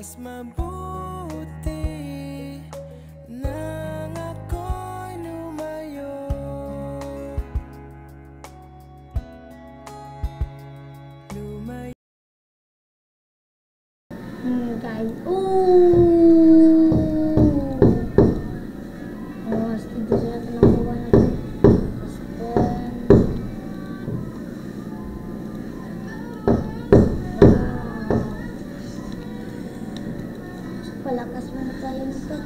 Mas mabuti nang ako'y lumayo. Guys, setuju sila tinanggawa natin. Palakas mo na tayo nito.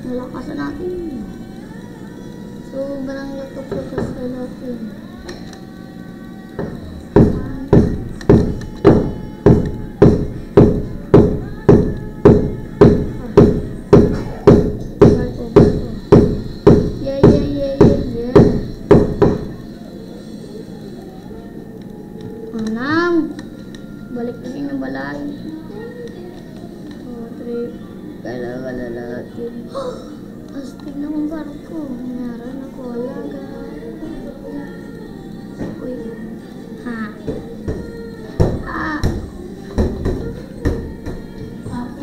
Malakasan natin. Sobrang lakas na natin. Anang, balik na yung balay. 3, kailangan na natin. Astig na kong barko. Meron ako alaga. Uy. Ha.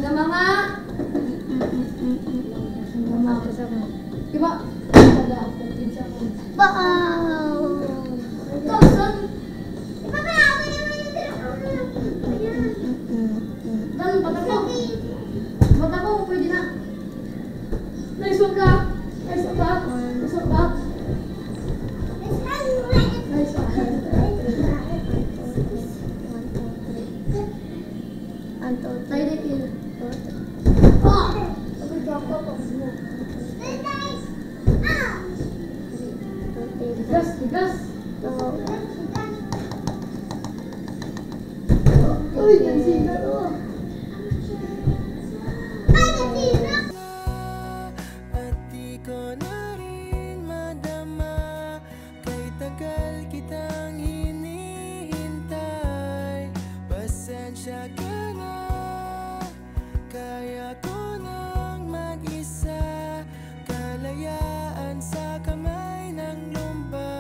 Na mama. Mama kasama. Diba? Ada ako pizza ko. Wow. Tosan. Bata ko, pwede na. Nice one ka. Nice one ka. Nice one ka. Nice one. 1, 2, 3. Tayo na yun. Sabi ka ako mo. Tigas, tigas. Uy, nansina to. At di ko na rin madama, kay tagal kitang hinihintay. Pasensya ka na, kaya ko nang mag-isa, kalayaan sa kamay ng lumbay.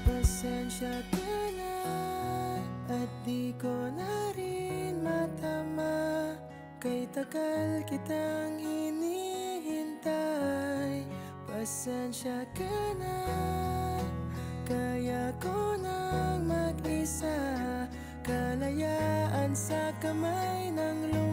Pasensya ka na, at di ko na rin matama, kay tagal kitang hinihintay. Pasensya ka na, kaya ko nang mag-isa, kalayaan sa kamay ng lumbay.